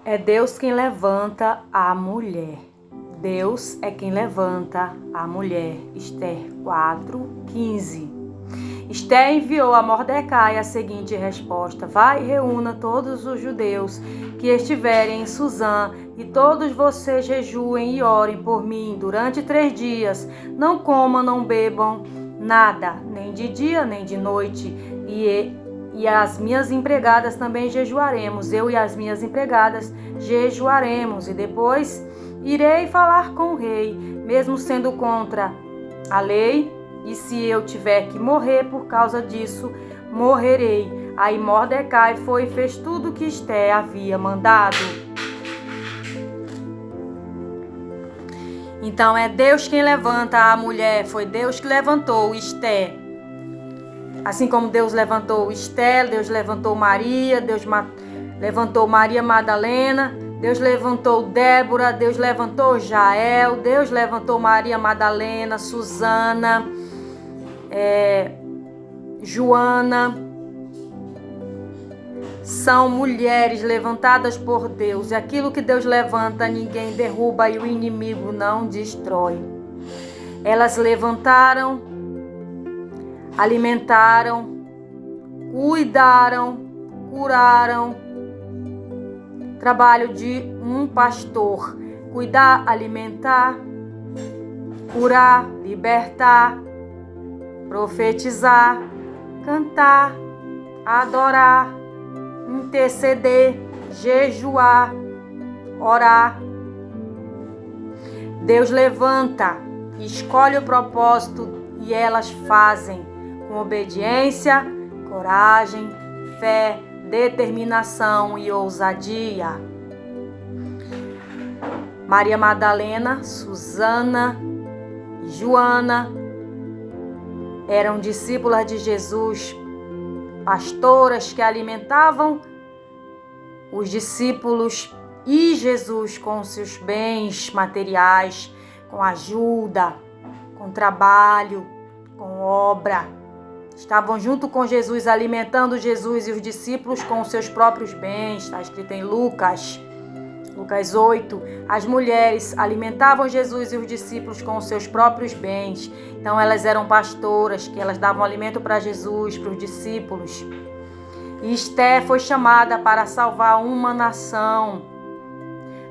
É Deus quem levanta a mulher. Deus é quem levanta a mulher. Esther 4:15. Esther enviou a Mordecai a seguinte resposta: vai e reúna todos os judeus que estiverem em Susã, e todos vocês jejuem e orem por mim durante 3 dias. Não comam, não bebam nada, nem de dia nem de noite. E as minhas empregadas também jejuaremos. Eu e as minhas empregadas jejuaremos. E depois irei falar com o rei, mesmo sendo contra a lei. E se eu tiver que morrer por causa disso, morrerei. Aí Mordecai foi e fez tudo o que Esther havia mandado. Então é Deus quem levanta a mulher. Foi Deus que levantou Esther. Assim como Deus levantou Esther, Deus levantou Maria, Deus levantou Maria Madalena, Deus levantou Débora, Deus levantou Jael, Deus levantou Maria Madalena, Susana, Joana. São mulheres levantadas por Deus. E aquilo que Deus levanta, ninguém derruba e o inimigo não destrói. Elas levantaram, alimentaram, cuidaram, curaram. Trabalho de um pastor: cuidar, alimentar, curar, libertar, profetizar, cantar, adorar, interceder, jejuar, orar. Deus levanta, escolhe o propósito e elas fazem com obediência, coragem, fé, determinação e ousadia. Maria Madalena, Susana e Joana eram discípulas de Jesus, pastoras que alimentavam os discípulos e Jesus com seus bens materiais, com ajuda, com trabalho, com obra. Estavam junto com Jesus, alimentando Jesus e os discípulos com os seus próprios bens. Está escrito em Lucas 8. As mulheres alimentavam Jesus e os discípulos com os seus próprios bens. Então elas eram pastoras, que elas davam alimento para Jesus, para os discípulos. E Esther foi chamada para salvar uma nação.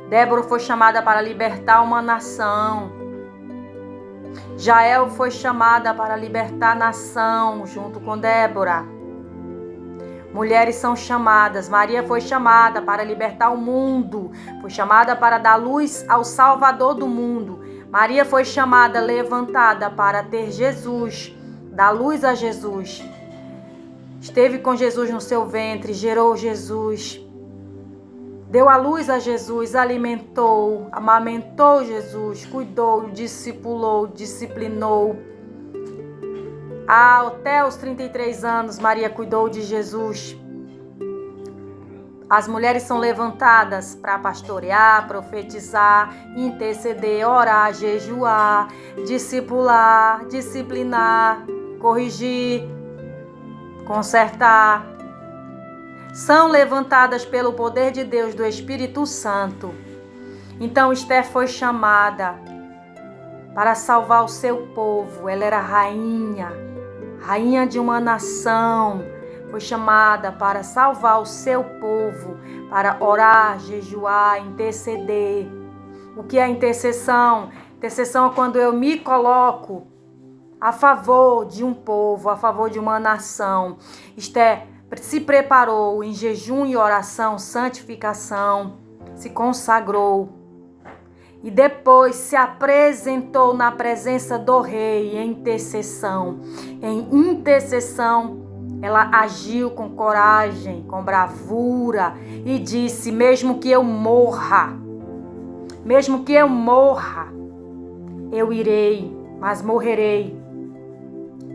Débora foi chamada para libertar uma nação. Jael foi chamada para libertar a nação junto com Débora. Mulheres são chamadas. Maria foi chamada para libertar o mundo. Foi chamada para dar luz ao Salvador do mundo. Maria foi chamada, levantada para ter Jesus, dar luz a Jesus. Esteve com Jesus no seu ventre, gerou Jesus. Deu a luz a Jesus, alimentou, amamentou Jesus, cuidou, discipulou, disciplinou. Até os 33 anos, Maria cuidou de Jesus. As mulheres são levantadas para pastorear, profetizar, interceder, orar, jejuar, discipular, disciplinar, corrigir, consertar. São levantadas pelo poder de Deus, do Espírito Santo. Então Esther foi chamada para salvar o seu povo. Ela era rainha de uma nação. Foi chamada para salvar o seu povo, para orar, jejuar, interceder. O que é intercessão? Intercessão é quando eu me coloco a favor de um povo, a favor de uma nação. Esther se preparou em jejum e oração, santificação, se consagrou e depois se apresentou na presença do rei em intercessão. Em intercessão, ela agiu com coragem, com bravura e disse: mesmo que eu morra, eu irei, mas morrerei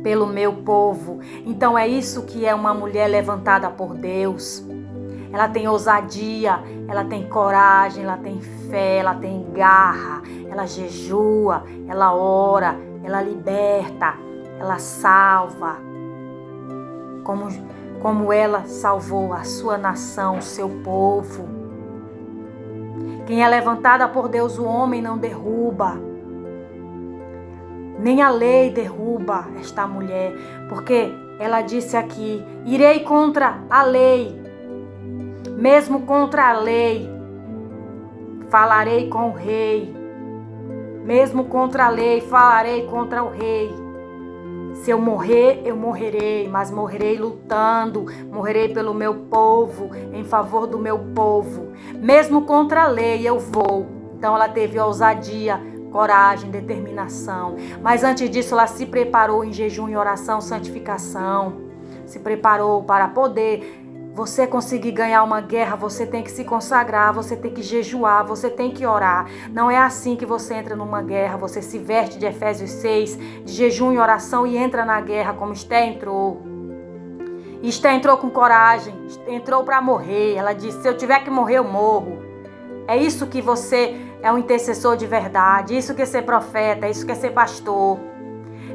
pelo meu povo. Então é isso que é uma mulher levantada por Deus. Ela tem ousadia, ela tem coragem, ela tem fé, ela tem garra, ela jejua, ela ora, ela liberta, ela salva. Como ela salvou a sua nação, o seu povo. Quem é levantada por Deus, o homem não derruba. Nem a lei derruba esta mulher, porque ela disse aqui: irei contra a lei, mesmo contra a lei, falarei com o rei, mesmo contra a lei, falarei contra o rei. Se eu morrer, eu morrerei, mas morrerei lutando, morrerei pelo meu povo, em favor do meu povo. Mesmo contra a lei, eu vou. Então ela teve ousadia, coragem, determinação. Mas antes disso, ela se preparou em jejum e oração, santificação. Se preparou para poder você conseguir ganhar uma guerra. Você tem que se consagrar, você tem que jejuar, você tem que orar. Não é assim que você entra numa guerra. Você se veste de Efésios 6, de jejum e oração, e entra na guerra como Esté entrou. Esté entrou com coragem, entrou para morrer. Ela disse: se eu tiver que morrer, eu morro. É isso que você é um intercessor de verdade. Isso que é ser profeta, isso que é ser pastor.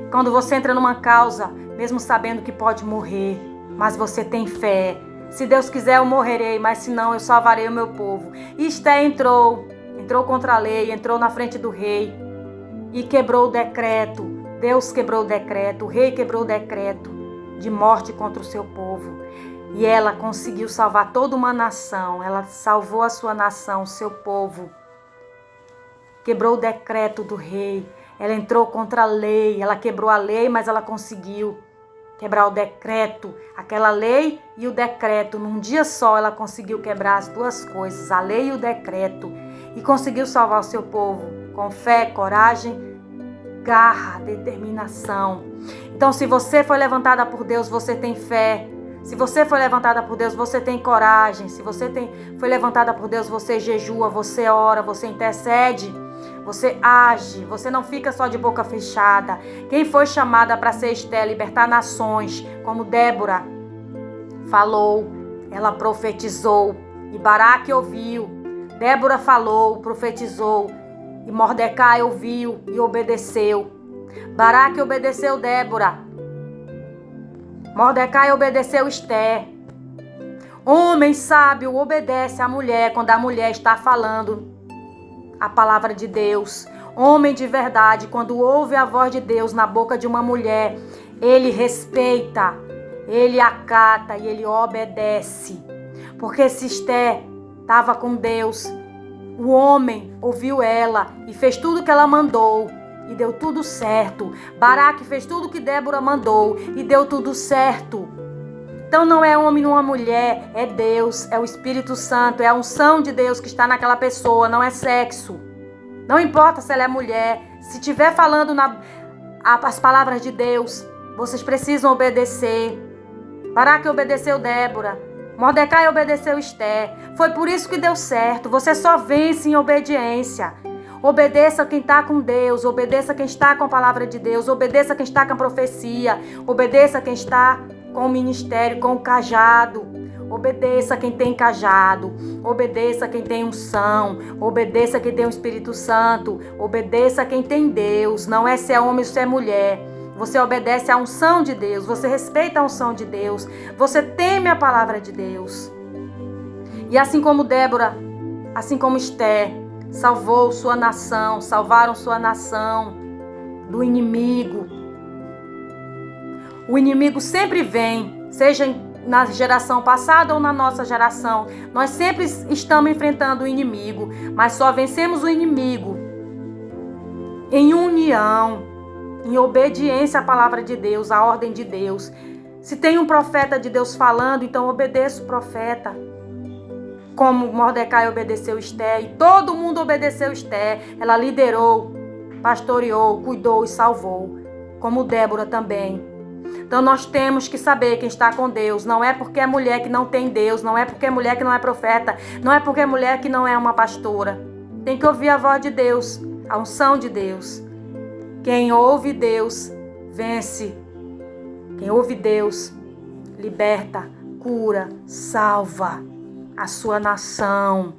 Quando você entra numa causa, mesmo sabendo que pode morrer, mas você tem fé. Se Deus quiser, eu morrerei, mas se não, eu salvarei o meu povo. E Esté entrou contra a lei, entrou na frente do rei e quebrou o decreto. Deus quebrou o decreto, o rei quebrou o decreto de morte contra o seu povo. E ela conseguiu salvar toda uma nação. Ela salvou a sua nação, o seu povo. Quebrou o decreto do rei. Ela entrou contra a lei. Ela quebrou a lei, mas ela conseguiu quebrar o decreto. Aquela lei e o decreto. Num dia só ela conseguiu quebrar as duas coisas, a lei e o decreto. E conseguiu salvar o seu povo com fé, coragem, garra, determinação. Então, se você foi levantada por Deus, você tem fé. Se você foi levantada por Deus, você tem coragem. Se você foi levantada por Deus, você jejua, você ora, você intercede, você age. Você não fica só de boca fechada. Quem foi chamada para ser Esté, libertar nações, como Débora falou, ela profetizou e Baraque ouviu. Débora falou, profetizou e Mordecai ouviu e obedeceu. Baraque obedeceu Débora. Mordecai obedeceu Esté. Homem sábio obedece a mulher quando a mulher está falando a palavra de Deus. Homem de verdade, quando ouve a voz de Deus na boca de uma mulher, ele respeita, ele acata e ele obedece. Porque se Esté estava com Deus, o homem ouviu ela e fez tudo que ela mandou. E deu tudo certo. Baraque fez tudo que Débora mandou e deu tudo certo. Então não é homem ou uma mulher, é Deus, é o Espírito Santo, é a unção de Deus que está naquela pessoa, não é sexo. Não importa se ela é mulher, se estiver falando as palavras de Deus, vocês precisam obedecer. Baraque obedeceu Débora, Mordecai obedeceu Esté. Foi por isso que deu certo. Você só vence em obediência. Obedeça quem está com Deus, obedeça quem está com a palavra de Deus, obedeça quem está com a profecia, obedeça quem está com o ministério, com o cajado. Obedeça quem tem cajado, obedeça quem tem unção, obedeça quem tem o Espírito Santo, obedeça quem tem Deus. Não é se é homem ou se é mulher. Você obedece à unção de Deus, você respeita a unção de Deus, você teme a palavra de Deus. E assim como Débora, assim como Esté, salvou sua nação, salvaram sua nação do inimigo. O inimigo sempre vem, seja na geração passada ou na nossa geração. Nós sempre estamos enfrentando o inimigo, mas só vencemos o inimigo em união, em obediência à palavra de Deus, à ordem de Deus. Se tem um profeta de Deus falando, então obedeça o profeta. Como Mordecai obedeceu Esté e todo mundo obedeceu Esté. Ela liderou, pastoreou, cuidou e salvou. Como Débora também. Então nós temos que saber quem está com Deus. Não é porque é mulher que não tem Deus. Não é porque é mulher que não é profeta. Não é porque é mulher que não é uma pastora. Tem que ouvir a voz de Deus, a unção de Deus. Quem ouve Deus, vence. Quem ouve Deus, liberta, cura, salva a sua nação.